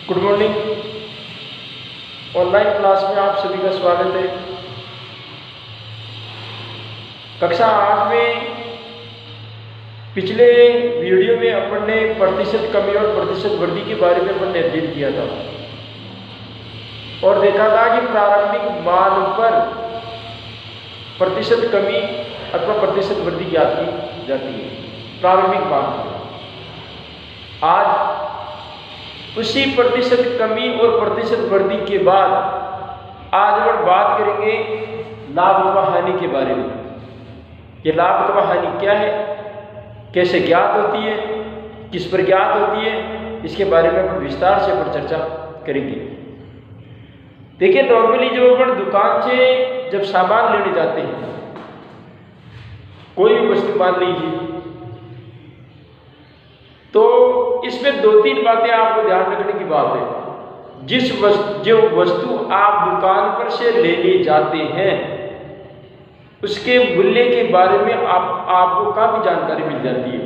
Good morning. Online class में आप सभी का स्वागत है। कक्षा 8 में पिछले वीडियो में अपन ने प्रतिशत कमी और प्रतिशत वृद्धि के बारे में अपन ने अध्ययन किया था और देखा था कि प्रारंभिक मान पर प्रतिशत कमी अथवा प्रतिशत वृद्धि ज्ञात की जाती है प्रारंभिक मान पर। आज उसी प्रतिशत कमी और प्रतिशत वृद्धि के बाद आज हम बात करेंगे लाभ अथवा हानि के बारे में। ये लाभ अथवा हानि क्या है, कैसे ज्ञात होती है, किस पर ज्ञात होती है, इसके बारे में हम विस्तार से अपन चर्चा करेंगे। देखिए, नॉर्मली जो अपन दुकान से जब सामान लेने जाते हैं, कोई भी वस्तु मान लीजिए, तो इसमें 2-3 बातें आपको ध्यान रखने की बात है। जो वस्तु आप दुकान पर से लेने जाते हैं उसके मूल्य के बारे में आपको काफी जानकारी मिल जाती है।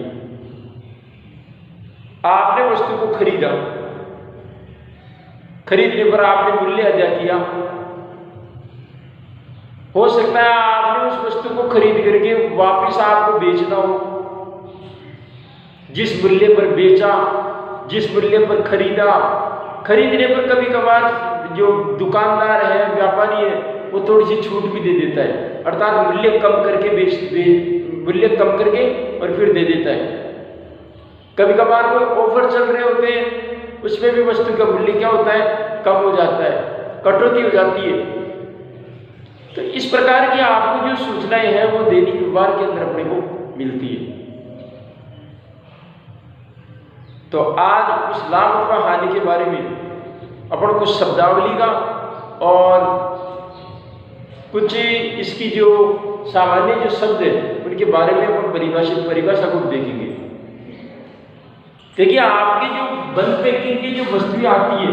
आपने वस्तु को खरीदा, खरीदने पर आपने मूल्य अदा किया। हो सकता है आपने उस वस्तु को खरीद करके वापस आपको बेचना हो। जिस मूल्य पर बेचा, जिस मूल्य पर खरीदा, खरीदने पर कभी कभार जो दुकानदार है, व्यापारी है, वो थोड़ी सी छूट भी दे देता है, अर्थात मूल्य कम करके मूल्य कम करके और फिर दे देता है। कभी कभार कोई ऑफर चल रहे होते हैं, उसमें भी वस्तु का मूल्य क्या होता है, कम हो जाता है, कटौती हो जाती है। तो इस प्रकार की आपको जो सूचनाएं हैं वो दैनिक व्यवहार के अंदर अपने को मिलती है। तो आज उस लाभ अथवा हानि के बारे में अपन कुछ शब्दावली का और कुछ इसकी जो सामान्य जो शब्द है उनके बारे में अपन परिभाषा को देखेंगे। देखिए, आपकी जो बंद पैकिंग की जो वस्तुएं आती है,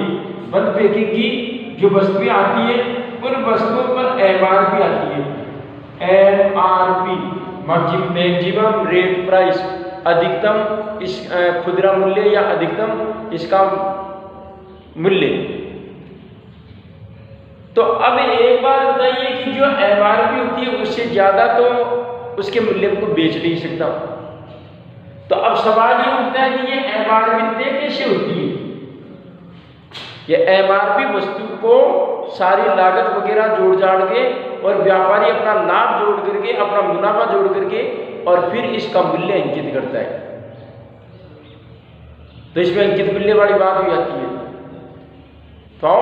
बंद पैकिंग की जो वस्तुएं आती है, उन वस्तुओं पर MRP आती है। MRP मैक्सिमम रेट प्राइस, अधिकतम इस खुदरा मूल्य या अधिकतम इसका मूल्य। तो अब एक बात बताइए कि जो MRP होती है उससे ज्यादा तो उसके मूल्य को बेच नहीं सकता। तो अब सवाल ये उठता है कि ये MRP तय कैसे होती है। ये MRP वस्तु को सारी लागत वगैरह जोड़ जाड़ के और व्यापारी अपना लाभ जोड़ करके, अपना मुनाफा जोड़ करके और फिर इसका मूल्य अंकित करता है। तो इसमें अंकित मूल्य वाली बात हो जाती है। तो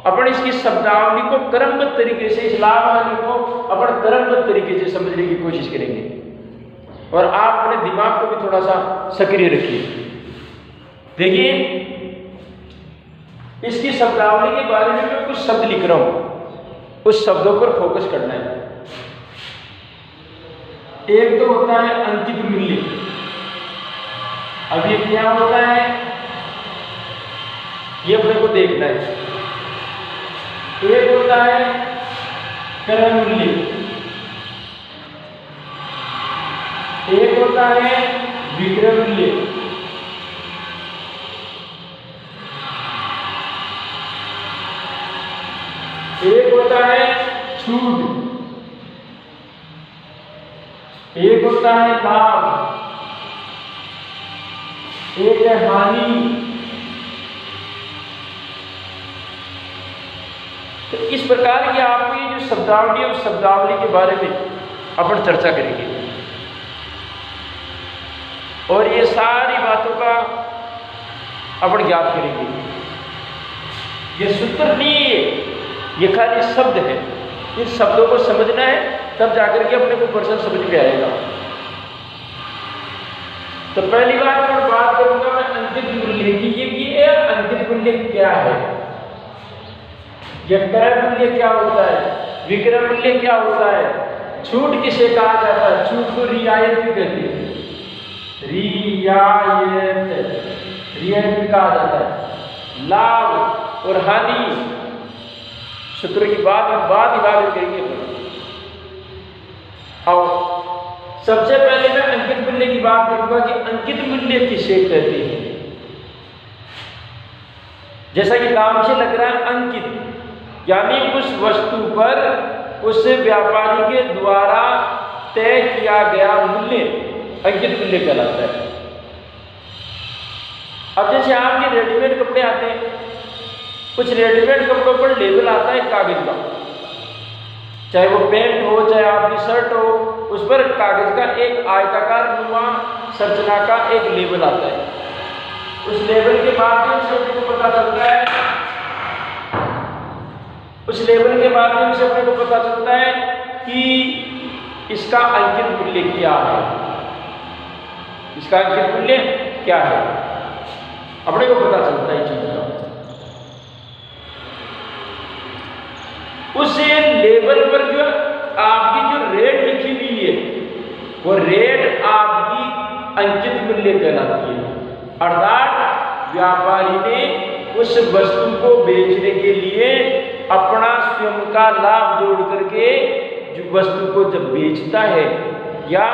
अपन इसकी शब्दावली को क्रमबद्ध तरीके से, इस लाभ हानि को अपन क्रमबद्ध तरीके से समझने की कोशिश करेंगे और आप अपने दिमाग को भी थोड़ा सा सक्रिय रखिए। देखिए, इसकी शब्दावली के बारे में मैं कुछ शब्द लिख रहा हूं, उस शब्दों पर फोकस करना है। एक तो होता है अंकित मूल्य। अब ये क्या होता है, ये अपने को देखना है। एक होता है क्रय मूल्य, एक होता है विक्रय मूल्य, एक होता है छूट, एक होता है लाभ, एक है हानि। तो इस प्रकार की आपको ये जो शब्दावली है उस शब्दावली के बारे में अपन चर्चा करेंगे और ये सारी बातों का अपन ज्ञात करेंगे। ये सूत्र नहीं है, ये खाली शब्द है। इन शब्दों को समझना है, तब जाकर के अपने को प्रश्न समझ में आएगा। तो पहली बात मैं बात करूंगा मैं अंकित मूल्य की। ये अंकित मूल्य क्या है, यह क्रय मूल्य क्या होता है, विक्रय मूल्य क्या होता है, छूट किसे कहा जाता है। छूट को रियायत भी कहते हैं, रियायत भी कहा जाता है। लाभ और हानि सूत्र की बात करेंगे। और सबसे पहले मैं अंकित मूल्य की बात करूंगा कि अंकित मूल्य किसे कहते हैं। जैसा कि नाम से लग रहा है अंकित, यानी उस वस्तु पर उस व्यापारी के द्वारा तय किया गया मूल्य अंकित मूल्य कहलाता है। अब जैसे आपके रेडीमेड कपड़े आते हैं, कुछ रेडीमेड कपड़ों पर लेबल आता है कागज का, चाहे वो पैंट हो चाहे आपकी शर्ट हो, उस पर कागज का एक आयताकार नुमा संरचना का एक लेबल आता है। उस लेबल के माध्यम से अपने को पता चलता है, उस लेबल के माध्यम से अपने को पता चलता है कि इसका अंकित मूल्य क्या है, इसका अंकित मूल्य क्या है, अपने को पता चलता है चीज का। उस लेबल पर जो आपकी जो रेट लिखी हुई है वो रेट आपकी अंकित मूल्य कहलाती है। अर्थात व्यापारी ने उस वस्तु को बेचने के लिए अपना स्वयं का लाभ जोड़ करके जो वस्तु को जब बेचता है या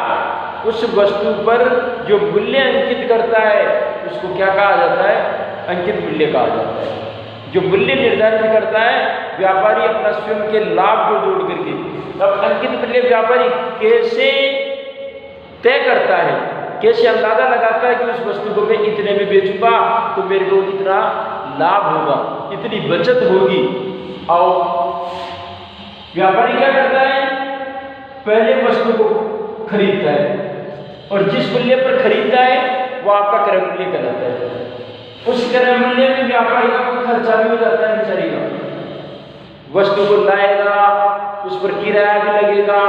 उस वस्तु पर जो मूल्य अंकित करता है उसको क्या कहा जाता है, अंकित मूल्य कहा जाता है। जो मूल्य निर्धारित करता है व्यापारी अपना स्वयं के लाभ को जोड़ करके, तब अंकित मूल्य व्यापारी कैसे तय करता है, कैसे अंदाजा लगाता है कि उस वस्तु को मैं इतने में बेचूंगा तो मेरे को इतना लाभ होगा, इतनी बचत होगी। और व्यापारी क्या करता है, पहले वस्तु को खरीदता है और जिस मूल्य पर खरीदता है वो आपका क्रय मूल्य कहलाता है। उस क्रय मूल्य में व्यापारी का कोई खर्चा भी हो जाता है बेचारी का, वस्तु को लाएगा, उस पर किराया भी लगेगा,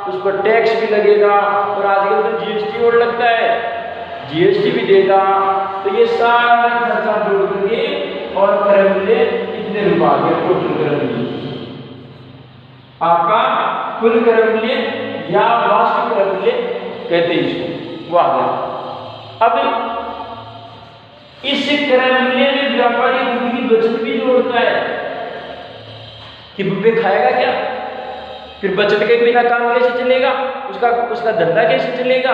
उस पर टैक्स भी लगेगा, और आजकल तो जीएसटी और लगता है, जीएसटी भी देगा। तो ये सारा खर्चा जोड़ करके और क्रय मूल्य कितने रुपए आ गया, टोटल क्रय मूल्य आपका कुल क्रय मूल्य या वास्तविक क्रय मूल्य कहते हैं इसको, वो आ गया। अब इस क्रय मूल्य में व्यापारी खुद की बचत भी जोड़ता है कि बुब्बे खाएगा क्या, फिर बचत के बिना काम कैसे चलेगा, उसका धंधा कैसे चलेगा।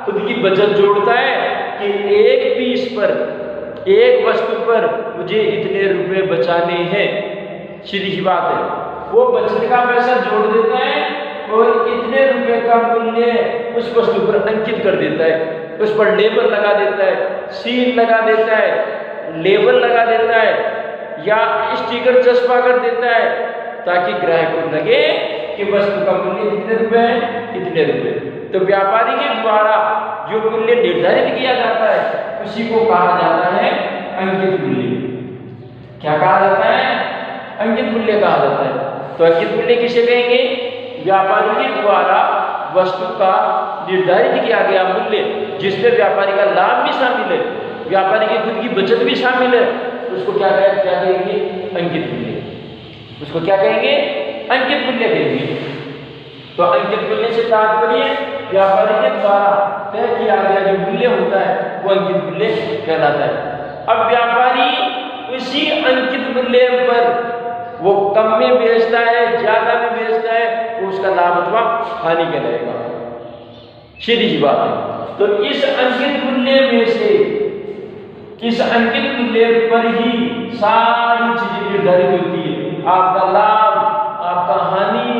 खुद की बचत जोड़ता है कि एक पीस पर, एक वस्तु पर मुझे इतने रुपए बचाने हैं, सीधी सी बात है। वो बचत का पैसा जोड़ देता है और इतने रुपए का मूल्य उस वस्तु पर अंकित कर देता है, उस पर लेबल लगा देता है, सील लगा देता है, लेबल लगा देता है या स्टिकर चस्पा कर देता है, ताकि ग्राहक को लगे कि वस्तु का मूल्य कितने रुपए है, इतने रुपए। तो व्यापारी के द्वारा जो मूल्य निर्धारित किया जाता है उसी को कहा जाता है अंकित मूल्य। क्या कहा जाता है, अंकित मूल्य कहा जाता है। तो अंकित मूल्य किसे कहेंगे, व्यापारी के द्वारा वस्तु का निर्धारित किया गया मूल्य जिसमें व्यापारी का लाभ भी शामिल है, व्यापारी की खुद की बचत भी शामिल है, उसको क्या कहेंगे, अंकित मूल्य। उसको क्या कहेंगे, अंकित मूल्य कहेंगे। तो अंकित मूल्य से तात्पर्य व्यापारी के द्वारा तय किया गया जो मूल्य होता है वो अंकित मूल्य कहलाता है। अब व्यापारी उसी अंकित मूल्य पर वो कम में बेचता है, ज्यादा में बेचता है, वो उसका लाभ अथवा हानि कहलाएगा, सीधी सी बात है। तो इस अंकित मूल्य में से, इस अंकित मूल्य पर ही सारी चीजें निर्धारित होती है। आपका लाभ, आपका हानि,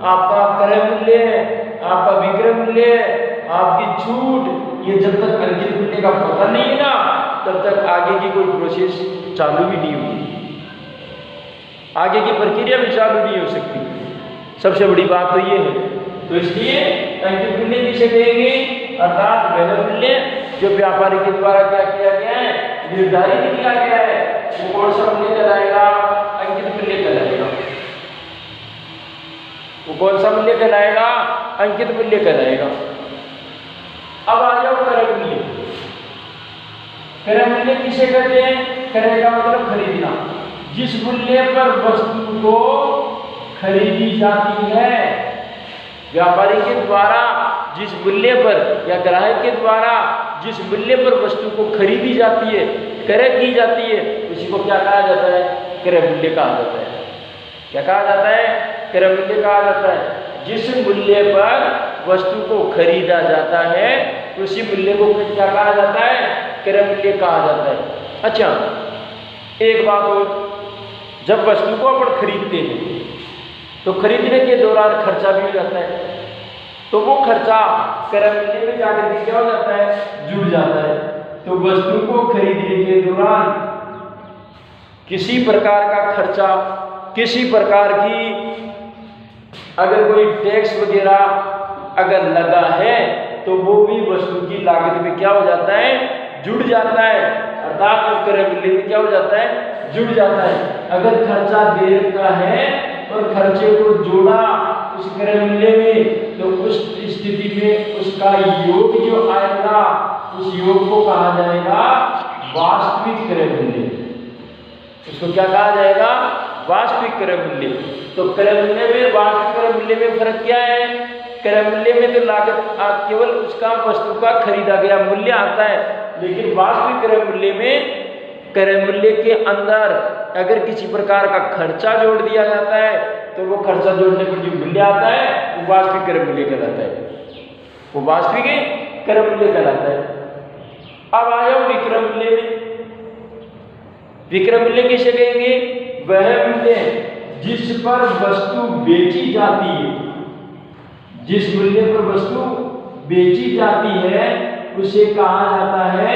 आपका क्रय मूल्य, आपका विक्रय मूल्य, आपकी छूट, ये जब तक अंकित मूल्य का पता नहीं है ना तब तक आगे की कोई प्रोसेस चालू भी नहीं होगी, आगे की प्रक्रिया भी चालू नहीं हो सकती। सबसे बड़ी बात तो ये है। तो इसलिए अंकित मूल्य किसे कहेंगे, अर्थात वह मूल्य जो व्यापारी के द्वारा क्या किया गया है, निर्धारित किया गया है, वो कौन सा मूल्य कहलाएगा, अंकित मूल्य कहलाएगा। वो कौन सा मूल्य कहलाएगा, अंकित मूल्य कहलाएगा। अब आ जाओ क्रय मूल्य। क्रय मूल्य किसे कहते हैं, क्रय का मतलब खरीदना। जिस मूल्य पर वस्तु को खरीदी जाती है, व्यापारी के द्वारा जिस मूल्य पर या ग्राहक के द्वारा जिस मूल्य पर वस्तु को खरीदी जाती है, क्रय की जाती है, उसी को क्या कहा जाता है, क्रय मूल्य कहा जाता है। क्या कहा जाता है, क्रय मूल्य कहा जाता है। जिस मूल्य पर वस्तु को खरीदा जाता है उसी मूल्य को क्या कहा जाता है, क्रय मूल्य कहा जाता है। अच्छा, एक बात और, जब वस्तु को अपन खरीदते हैं तो खरीदने के दौरान खर्चा भी हो जाता है, तो वो खर्चा क्रय मूल्य में जाकर के क्या हो जाता है, जुड़ जाता है। तो वस्तु को खरीदने के दौरान किसी प्रकार का खर्चा, किसी प्रकार की अगर कोई टैक्स वगैरह अगर लगा है तो वो भी वस्तु की लागत में क्या हो जाता है, जुड़ जाता है, अर्थात उस क्रय मूल्य में क्या हो जाता है, जुड़ जाता है। अगर खर्चा दे रखा है और खर्चे को जोड़ा उस क्रय मूल्य में, तो उस स्थिति में उसका योग जो आएगा, उस योग को कहा जाएगा वास्तविक क्रय मूल्य। उसको क्या कहा जाएगा, वास्तविक क्रय मूल्य। तो क्रय मूल्य में वास्तविक क्रय मूल्य में फर्क क्या है, क्रय मूल्य में तो लागत केवल उसका वस्तु का खरीदा गया मूल्य आता है, लेकिन वास्तविक क्रय मूल्य में क्रय मूल्य के अंदर अगर किसी प्रकार का खर्चा जोड़ दिया जाता है तो वो खर्चा जोड़ने पर जो मूल्य आता है वो वास्तविक क्रय मूल्य कहलाता है, वो वास्तविक क्रय मूल्य कहलाता है। अब आया विक्रय मूल्य में। विक्रय मूल्य किसे कहेंगे, वह मूल्य जिस पर वस्तु बेची जाती है, जिस मूल्य पर वस्तु बेची जाती है उसे कहा जाता है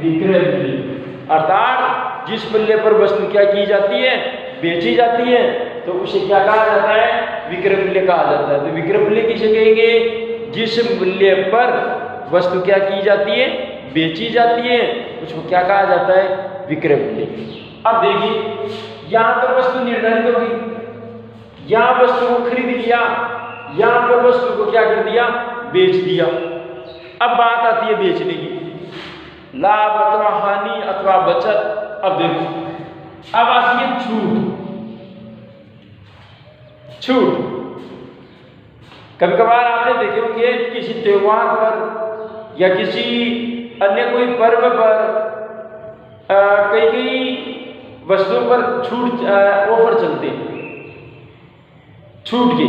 विक्रय मूल्य। अर्थात जिस मूल्य पर वस्तु क्या की जाती है, बेची जाती है, तो उसे क्या कहा जाता है, विक्रय मूल्य कहा जाता है। तो विक्रय मूल्य किसे कहेंगे, जिस मूल्य पर वस्तु क्या की जाती है, बेची जाती है, उसको क्या कहा जाता है, विक्रय मूल्य। अब देखिए यहाँ पर वस्तु निर्धारित हो गई, यहाँ वस्तु को खरीद लिया, यहाँ पर वस्तु को क्या कर दिया, बेच दिया। अब बात आती है बेचने की, लाभ अथवा हानि अथवा बचत। अब देखो, अब आती है छूट। छूट कभी कभार आपने देखे होंगे किसी त्योहार पर या किसी अन्य कोई पर्व पर कई कई वस्तुओं पर छूट ऑफर चलते हैं। छूट के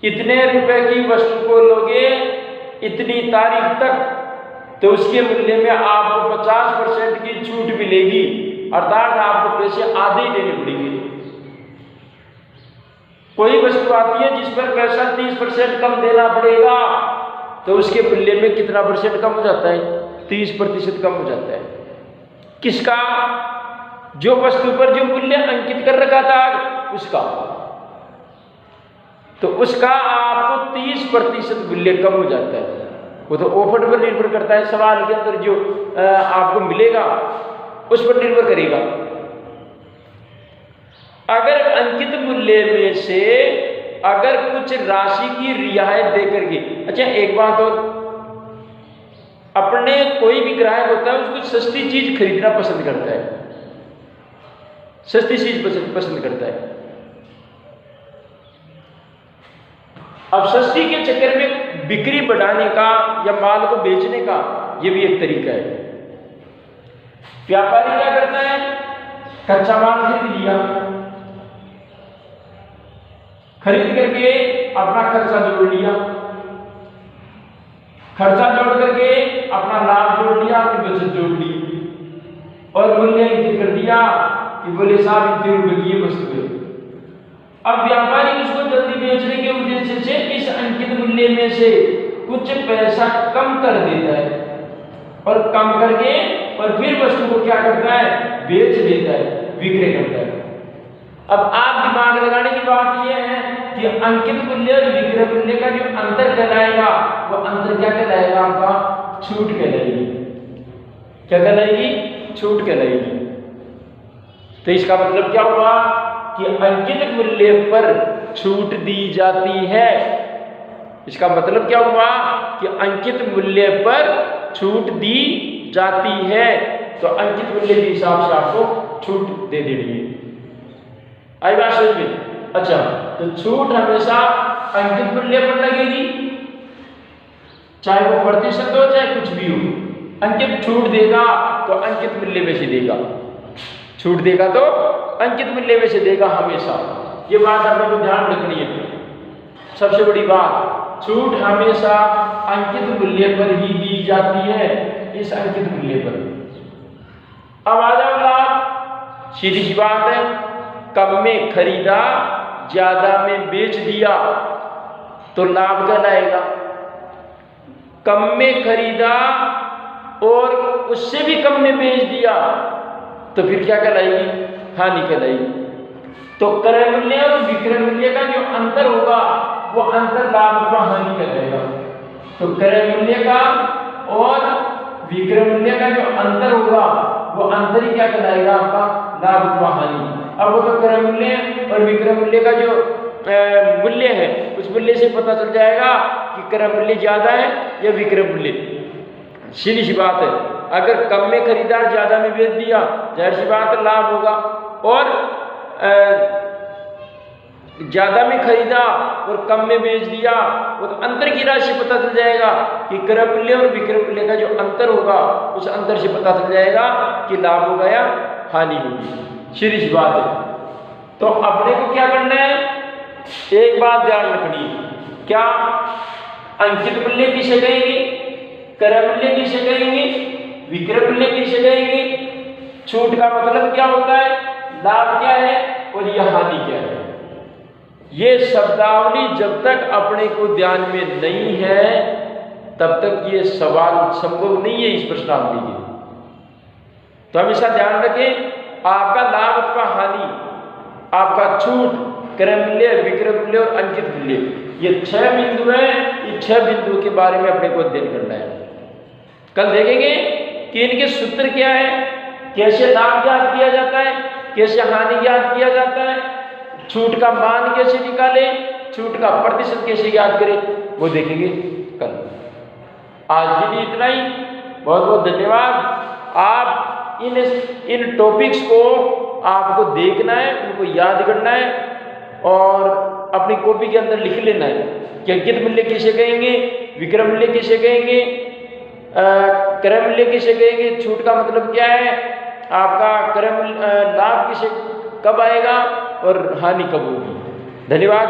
इतने रुपए की वस्तु को लोगे इतनी तारीख तक, तो उसके मूल्य में आपको 50% की छूट मिलेगी, अर्थात आपको पैसे आधे ही देने पड़ेंगे। कोई वस्तु आती है जिस पर पैसा 30% कम देना पड़ेगा, तो उसके मूल्य में कितना परसेंट कम हो जाता है, 30% कम हो जाता है। किसका, जो वस्तु पर जो मूल्य अंकित कर रखा था उसका, तो उसका आपको 30% मूल्य कम हो जाता है। वो तो ऑफर पर निर्भर करता है, सवाल के अंदर जो आपको मिलेगा उस पर निर्भर करेगा। अगर अंकित मूल्य में से अगर कुछ राशि की रियायत देकर के, अच्छा एक बात और, अपने कोई भी ग्राहक होता है उसको सस्ती चीज खरीदना पसंद करता है, सस्ती चीज पसंद करता है। अब सस्ती के चक्कर में बिक्री बढ़ाने का या माल को बेचने का यह भी एक तरीका है। व्यापारी क्या करता है, कच्चा माल खरीद लिया, खरीद करके अपना खर्चा जोड़ लिया, खर्चा जोड़ करके अपना लाभ जोड़ लिया, अपनी बचत जोड़ ली और मूल्य अंकित कर दिया कि बोले साहब इतने रुपए की वस्तु है। अब व्यापारी उसको जल्दी बेचने के उद्देश्य से इस अंकित मूल्य में से कुछ पैसा कम कर देता है और कम करके और फिर वस्तु को क्या करता है, बेच देता है, विक्रय करता है। अब आप दिमाग लगाने की बात यह है कि अंकित मूल्य और विक्रय मूल्य का जो अंतर कहलाएगा वो अंतर क्या कहलाएगा, आपका छूट कहलाएगी। क्या कहलाएगी, छूट कहलाएगी। तो इसका मतलब क्या हुआ कि अंकित मूल्य पर छूट दी जाती है। इसका मतलब क्या हुआ कि अंकित मूल्य पर छूट दी जाती है, तो अंकित मूल्य के हिसाब से आपको छूट दे देनी है। आई बात समझ में? अच्छा, तो छूट हमेशा अंकित मूल्य पर लगेगी, चाहे वो प्रतिशत हो चाहे कुछ भी हो। अंकित छूट देगा तो अंकित मूल्य में से देगा, छूट देगा तो अंकित मूल्य में से देगा हमेशा। ये बात आपको ध्यान रखनी है, सबसे बड़ी बात। छूट हमेशा अंकित मूल्य पर ही दी जाती है, इस अंकित मूल्य पर। अब आ जाओ लाभ। सीधी सी बात है। कम में खरीदा, ज्यादा में बेच दिया तो लाभ कहलाएगा। कम में खरीदा और उससे भी कम में बेच दिया तो फिर क्या कहलाएगी? हानि कहलाएगी। तो क्रय मूल्य और विक्रय मूल्य का जो अंतर होगा वो अंतर लाभ अथवा हानि कहलाएगा। तो क्रय मूल्य का और विक्रय मूल्य का जो अंतर होगा वो अंतर ही क्या कहलाएगा? आपका लाभ अथवा हानि। अब वो तो क्रय मूल्य और विक्रय मूल्य का जो मूल्य है उस मूल्य से पता चल जाएगा कि क्रय मूल्य ज्यादा है या विक्रय मूल्य। सीधी सी बात है। अगर कम में खरीदार ज्यादा में बेच दिया, जाहिर सी बात है लाभ होगा। और ज्यादा में खरीदा और कम में बेच दिया वो तो अंतर की राशि पता चल जाएगा कि क्रय मूल्य और विक्रय मूल्य का जो अंतर होगा उस अंतर से पता चल जाएगा कि लाभ होगा या हानि होगी। सीधी सी बात है। तो अपने को क्या करना है? एक बात ध्यान रखनी है। क्या अंकित मूल्य किसे कहेंगे? क्रय मूल्य किसे कहेंगे? विक्रय मूल्य किसे कहेंगे? छूट का मतलब क्या होता है? लाभ क्या है और यह हानि क्या है? ये शब्दावली जब तक अपने को ध्यान में नहीं है तब तक ये सवाल संभव नहीं है इस प्रश्नावली के। तो हमेशा ध्यान रखें, आपका लाभ अथवा हानि, आपका छूट, क्रय मूल्य, विक्रय मूल्य और अंकित मूल्य, ये 6 बिंदु हैं। ये 6 बिंदुओं के बारे में अपने को अध्ययन करना है। कल देखेंगे कि इनके सूत्र क्या है, कैसे लाभ ज्ञात किया जाता है, कैसे हानि ज्ञात किया जाता है, छूट का मान कैसे निकाले, छूट का प्रतिशत कैसे ज्ञात करें, वो देखेंगे कल। आज के लिए इतना ही। बहुत बहुत धन्यवाद। आप इन टॉपिक्स को आपको देखना है, उनको याद करना है और अपनी कॉपी के अंदर लिख लेना है कि अंकित मूल्य किसे कहेंगे, विक्रय मूल्य किसे कहेंगे, क्रय मूल्य किसे कहेंगे, छूट का मतलब क्या है, आपका क्रय मूल्य लाभ किसे कब आएगा और हानि कब होगी। धन्यवाद।